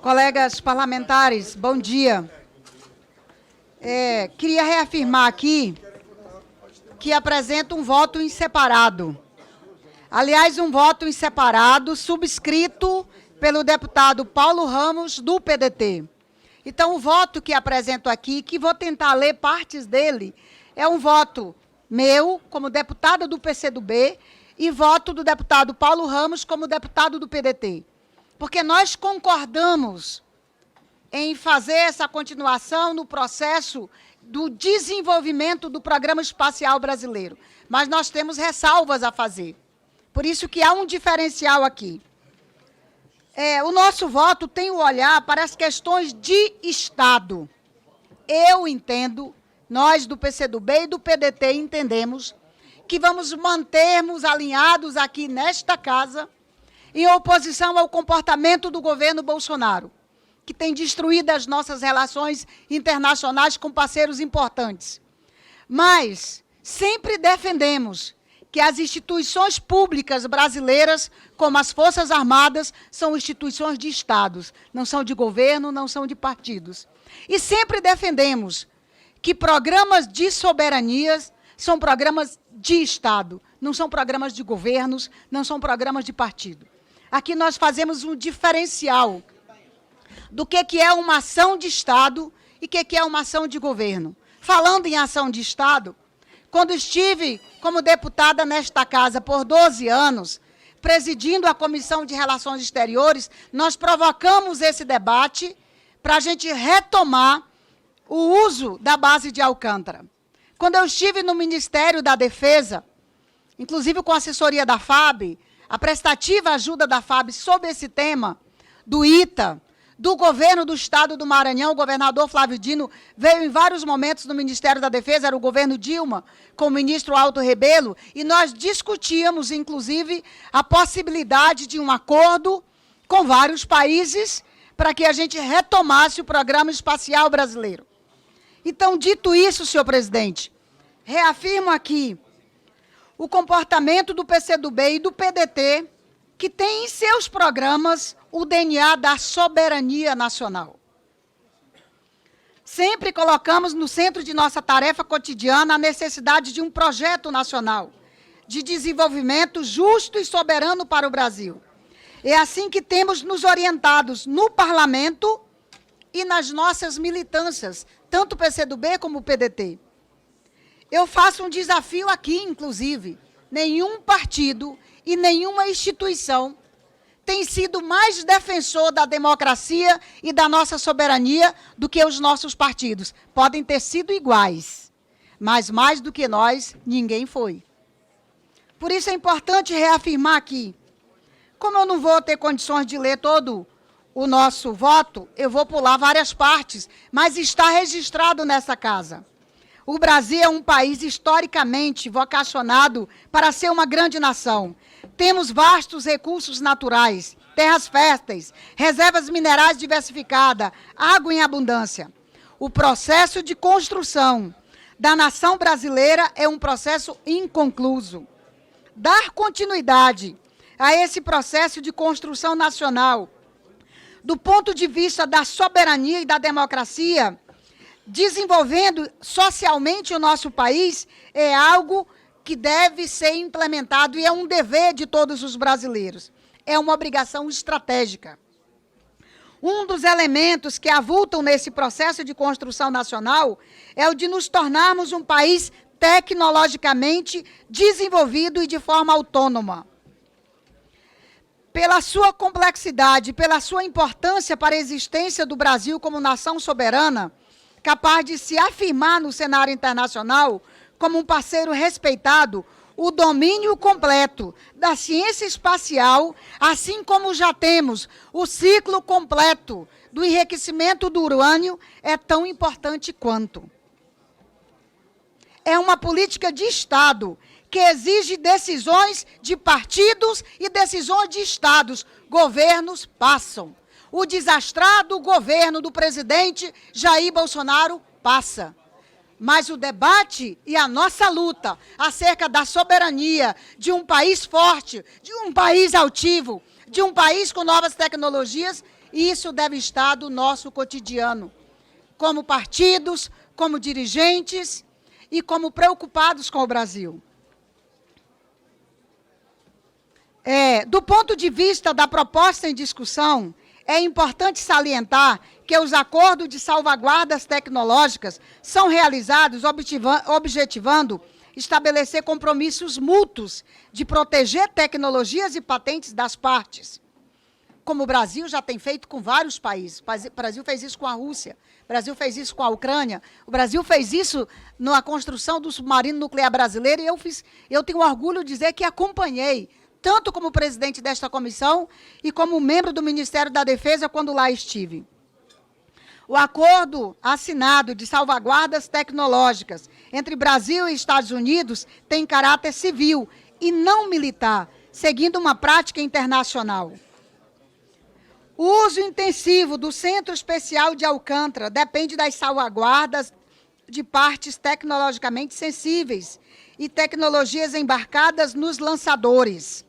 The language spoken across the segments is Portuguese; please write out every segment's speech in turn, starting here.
Colegas parlamentares, bom dia. Queria reafirmar aqui que apresento um voto em separado. Aliás, um voto em separado subscrito pelo deputado Paulo Ramos, do PDT. Então, o voto que apresento aqui, que vou tentar ler partes dele, é um voto meu, como deputada do PCdoB, e voto do deputado Paulo Ramos como deputado do PDT. Porque nós concordamos em fazer essa continuação no processo do desenvolvimento do Programa Espacial Brasileiro. Mas nós temos ressalvas a fazer. Por isso que há um diferencial aqui. O nosso voto tem o olhar para as questões de Estado. Eu entendo, nós do PCdoB e do PDT entendemos que vamos mantermos alinhados aqui nesta casa em oposição ao comportamento do governo Bolsonaro, que tem destruído as nossas relações internacionais com parceiros importantes. Mas sempre defendemos que as instituições públicas brasileiras, como as Forças Armadas, são instituições de Estados, não são de governo, não são de partidos. E sempre defendemos que programas de soberanias são programas de Estado, não são programas de governos, não são programas de partido. Aqui nós fazemos um diferencial do que é uma ação de Estado e o que é uma ação de governo. Falando em ação de Estado, quando estive como deputada nesta casa por 12 anos, presidindo a Comissão de Relações Exteriores, nós provocamos esse debate para a gente retomar o uso da base de Alcântara. Quando eu estive no Ministério da Defesa, inclusive com a assessoria da FAB, a prestativa ajuda da FAB sobre esse tema, do ITA, do governo do Estado do Maranhão, o governador Flávio Dino veio em vários momentos no Ministério da Defesa, era o governo Dilma, com o ministro Alto Rebelo, e nós discutíamos, inclusive, a possibilidade de um acordo com vários países para que a gente retomasse o Programa Espacial Brasileiro. Então, dito isso, senhor presidente, reafirmo aqui o comportamento do PCdoB e do PDT, que tem em seus programas o DNA da soberania nacional. Sempre colocamos no centro de nossa tarefa cotidiana a necessidade de um projeto nacional de desenvolvimento justo e soberano para o Brasil. É assim que temos nos orientados no parlamento e nas nossas militâncias, tanto o PCdoB como o PDT. Eu faço um desafio aqui, inclusive. Nenhum partido e nenhuma instituição tem sido mais defensor da democracia e da nossa soberania do que os nossos partidos. Podem ter sido iguais, mas mais do que nós, ninguém foi. Por isso é importante reafirmar aqui. Como eu não vou ter condições de ler todo o nosso voto, eu vou pular várias partes, mas está registrado nessa casa. O Brasil é um país historicamente vocacionado para ser uma grande nação. Temos vastos recursos naturais, terras férteis, reservas minerais diversificadas, água em abundância. O processo de construção da nação brasileira é um processo inconcluso. Dar continuidade a esse processo de construção nacional, do ponto de vista da soberania e da democracia, desenvolvendo socialmente o nosso país, é algo que deve ser implementado e é um dever de todos os brasileiros. É uma obrigação estratégica. Um dos elementos que avultam nesse processo de construção nacional é o de nos tornarmos um país tecnologicamente desenvolvido e de forma autônoma. Pela sua complexidade, pela sua importância para a existência do Brasil como nação soberana, capaz de se afirmar no cenário internacional como um parceiro respeitado, o domínio completo da ciência espacial, assim como já temos o ciclo completo do enriquecimento do urânio, é tão importante quanto. É uma política de Estado que exige decisões de partidos e decisões de Estados. Governos passam. O desastrado governo do presidente Jair Bolsonaro passa. Mas o debate e a nossa luta acerca da soberania de um país forte, de um país altivo, de um país com novas tecnologias, e isso deve estar do nosso cotidiano, como partidos, como dirigentes e como preocupados com o Brasil. Do ponto de vista da proposta em discussão, é importante salientar que os acordos de salvaguardas tecnológicas são realizados objetivando estabelecer compromissos mútuos de proteger tecnologias e patentes das partes, como o Brasil já tem feito com vários países. O Brasil fez isso com a Rússia, o Brasil fez isso com a Ucrânia, o Brasil fez isso na construção do submarino nuclear brasileiro, e eu tenho orgulho de dizer que acompanhei, tanto como presidente desta comissão e como membro do Ministério da Defesa quando lá estive. O acordo assinado de salvaguardas tecnológicas entre Brasil e Estados Unidos tem caráter civil e não militar, seguindo uma prática internacional. O uso intensivo do Centro Especial de Alcântara depende das salvaguardas de partes tecnologicamente sensíveis e tecnologias embarcadas nos lançadores.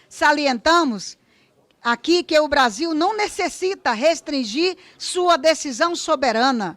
Salientamos aqui que o Brasil não necessita restringir sua decisão soberana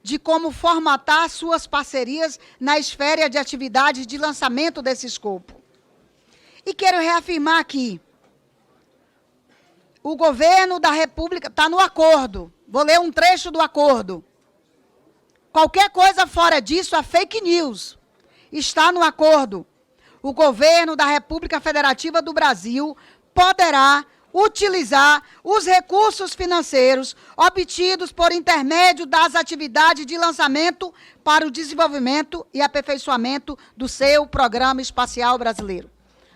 de como formatar suas parcerias na esfera de atividades de lançamento desse escopo. E quero reafirmar aqui, o governo da República está no acordo. Vou ler um trecho do acordo. Qualquer coisa fora disso é fake news. Está no acordo. O governo da República Federativa do Brasil poderá utilizar os recursos financeiros obtidos por intermédio das atividades de lançamento para o desenvolvimento e aperfeiçoamento do seu programa espacial brasileiro.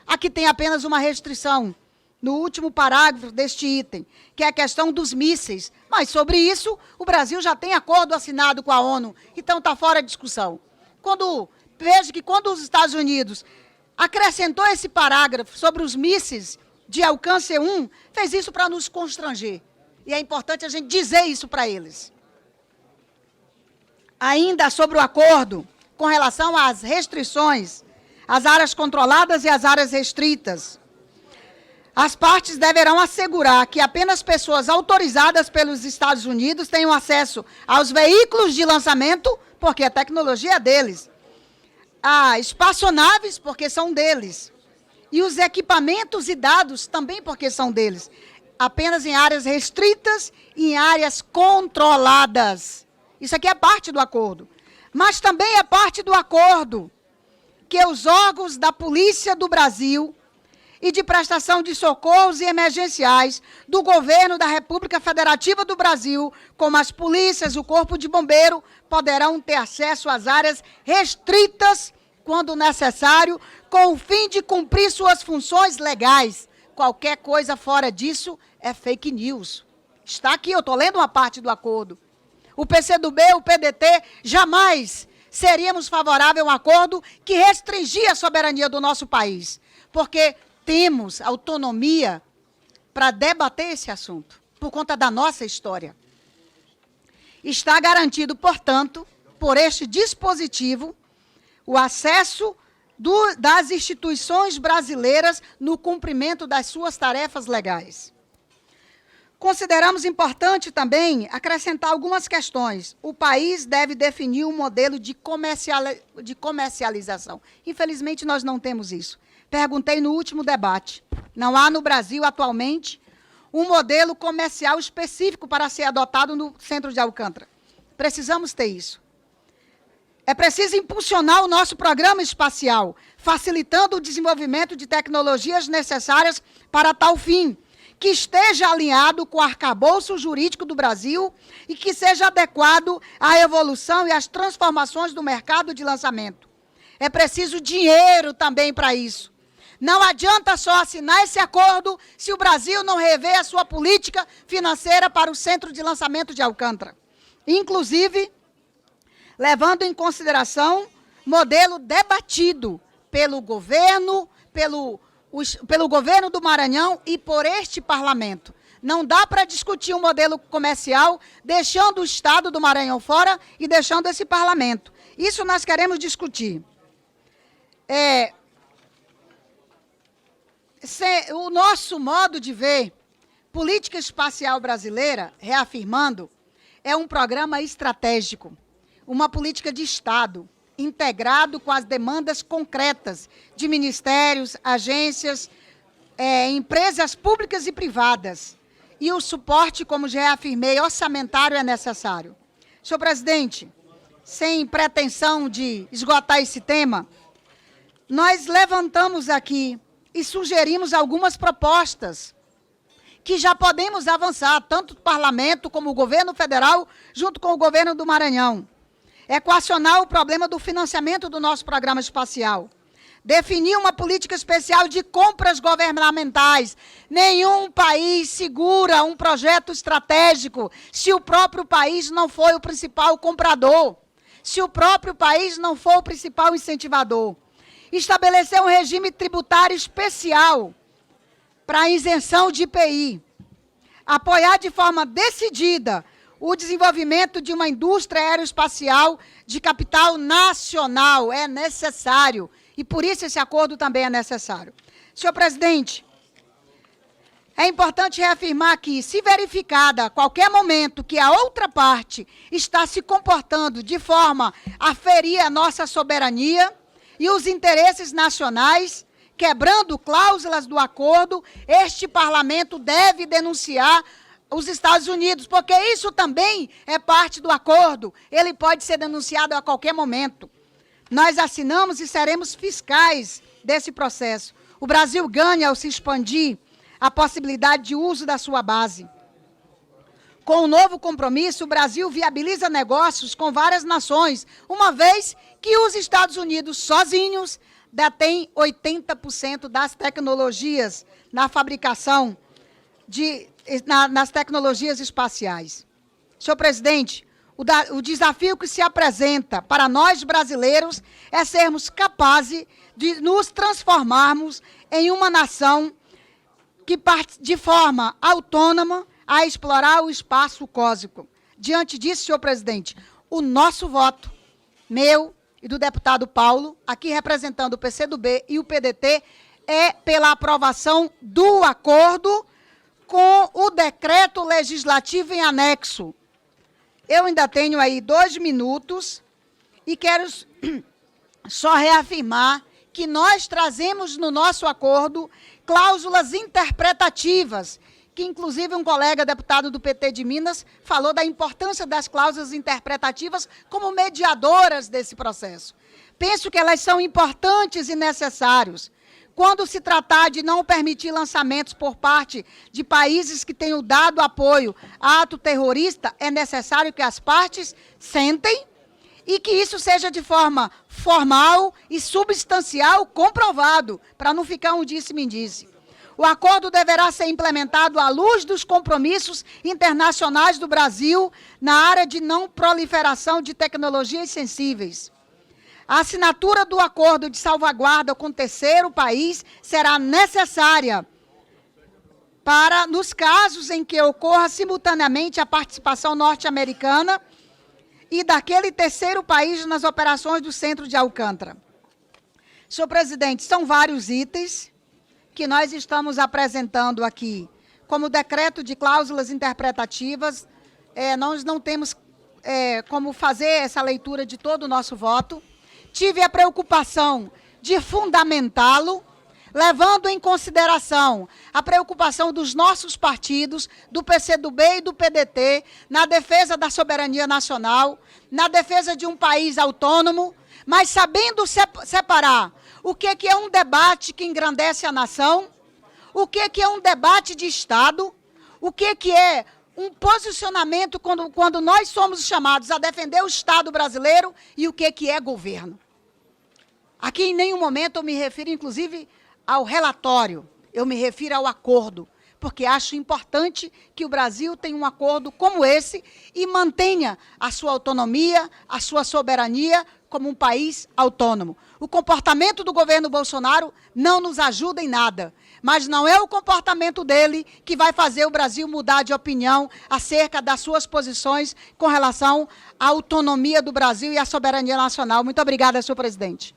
Aqui tem apenas uma restrição, no último parágrafo deste item, que é a questão dos mísseis. Mas, sobre isso, o Brasil já tem acordo assinado com a ONU, então está fora de discussão. Veja que quando os Estados Unidos acrescentou esse parágrafo sobre os mísseis de alcance 1, fez isso para nos constranger. E é importante a gente dizer isso para eles. Ainda sobre o acordo, com relação às restrições, às áreas controladas e às áreas restritas, as partes deverão assegurar que apenas pessoas autorizadas pelos Estados Unidos tenham acesso aos veículos de lançamento, porque a tecnologia é deles, a espaçonaves, porque são deles, e os equipamentos e dados também porque são deles, apenas em áreas restritas e em áreas controladas. Isso aqui é parte do acordo. Mas também é parte do acordo que os órgãos da Polícia do Brasil e de prestação de socorros e emergenciais do governo da República Federativa do Brasil, como as polícias, o Corpo de Bombeiro, poderão ter acesso às áreas restritas, quando necessário, com o fim de cumprir suas funções legais. Qualquer coisa fora disso é fake news. Está aqui, eu estou lendo uma parte do acordo. O PCdoB, o PDT, jamais seríamos favoráveis a um acordo que restringia a soberania do nosso país, porque temos autonomia para debater esse assunto, por conta da nossa história. Está garantido, portanto, por este dispositivo, o acesso das instituições brasileiras no cumprimento das suas tarefas legais. Consideramos importante também acrescentar algumas questões. O país deve definir um modelo de comercialização. Infelizmente, nós não temos isso. Perguntei no último debate. Não há no Brasil, atualmente, um modelo comercial específico para ser adotado no Centro de Alcântara. Precisamos ter isso. É preciso impulsionar o nosso programa espacial, facilitando o desenvolvimento de tecnologias necessárias para tal fim, que esteja alinhado com o arcabouço jurídico do Brasil e que seja adequado à evolução e às transformações do mercado de lançamento. É preciso dinheiro também para isso. Não adianta só assinar esse acordo se o Brasil não rever a sua política financeira para o Centro de Lançamento de Alcântara. Inclusive, levando em consideração modelo debatido pelo governo, pelo governo do Maranhão e por este parlamento. Não dá para discutir um modelo comercial deixando o Estado do Maranhão fora e deixando esse parlamento. Isso nós queremos discutir. o nosso modo de ver política espacial brasileira, reafirmando, é um programa estratégico, uma política de Estado, integrado com as demandas concretas de ministérios, agências, empresas públicas e privadas. E o suporte, como já reafirmei, orçamentário é necessário. Senhor presidente, sem pretensão de esgotar esse tema, nós levantamos aqui e sugerimos algumas propostas que já podemos avançar, tanto o parlamento como o governo federal, junto com o governo do Maranhão. Equacionar o problema do financiamento do nosso programa espacial. Definir uma política especial de compras governamentais. Nenhum país segura um projeto estratégico se o próprio país não foi o principal comprador, se o próprio país não for o principal incentivador. Estabelecer um regime tributário especial para a isenção de IPI. Apoiar de forma decidida o desenvolvimento de uma indústria aeroespacial de capital nacional. É necessário. E por isso esse acordo também é necessário. Senhor presidente, é importante reafirmar que, se verificada a qualquer momento que a outra parte está se comportando de forma a ferir a nossa soberania e os interesses nacionais, quebrando cláusulas do acordo, este parlamento deve denunciar os Estados Unidos, porque isso também é parte do acordo. Ele pode ser denunciado a qualquer momento. Nós assinamos e seremos fiscais desse processo. O Brasil ganha ao se expandir a possibilidade de uso da sua base. Com o novo compromisso, o Brasil viabiliza negócios com várias nações, uma vez que os Estados Unidos sozinhos detêm 80% das tecnologias na fabricação, nas tecnologias espaciais. Senhor presidente, o desafio que se apresenta para nós brasileiros é sermos capazes de nos transformarmos em uma nação que parte de forma autônoma a explorar o espaço cósmico. Diante disso, senhor presidente, o nosso voto, meu e do deputado Paulo, aqui representando o PCdoB e o PDT, é pela aprovação do acordo com o decreto legislativo em anexo. Eu ainda tenho aí 2 minutos e quero só reafirmar que nós trazemos no nosso acordo cláusulas interpretativas, que inclusive um colega deputado do PT de Minas falou da importância das cláusulas interpretativas como mediadoras desse processo. Penso que elas são importantes e necessárias. Quando se tratar de não permitir lançamentos por parte de países que tenham dado apoio a ato terrorista, é necessário que as partes sentem e que isso seja de forma formal e substancial comprovado, para não ficar um disse-me-disse. O acordo deverá ser implementado à luz dos compromissos internacionais do Brasil na área de não proliferação de tecnologias sensíveis. A assinatura do acordo de salvaguarda com terceiro país será necessária para, nos casos em que ocorra simultaneamente a participação norte-americana e daquele terceiro país nas operações do Centro de Alcântara. Senhor presidente, são vários itens que nós estamos apresentando aqui. Como decreto de cláusulas interpretativas, nós não temos como fazer essa leitura de todo o nosso voto. Tive a preocupação de fundamentá-lo, levando em consideração a preocupação dos nossos partidos, do PCdoB e do PDT, na defesa da soberania nacional, na defesa de um país autônomo, mas sabendo separar o que é um debate que engrandece a nação, o que é um debate de Estado, o que é um posicionamento quando nós somos chamados a defender o Estado brasileiro e o que é governo. Aqui em nenhum momento eu me refiro, inclusive, ao relatório, eu me refiro ao acordo, porque acho importante que o Brasil tenha um acordo como esse e mantenha a sua autonomia, a sua soberania como um país autônomo. O comportamento do governo Bolsonaro não nos ajuda em nada, mas não é o comportamento dele que vai fazer o Brasil mudar de opinião acerca das suas posições com relação à autonomia do Brasil e à soberania nacional. Muito obrigada, senhor presidente.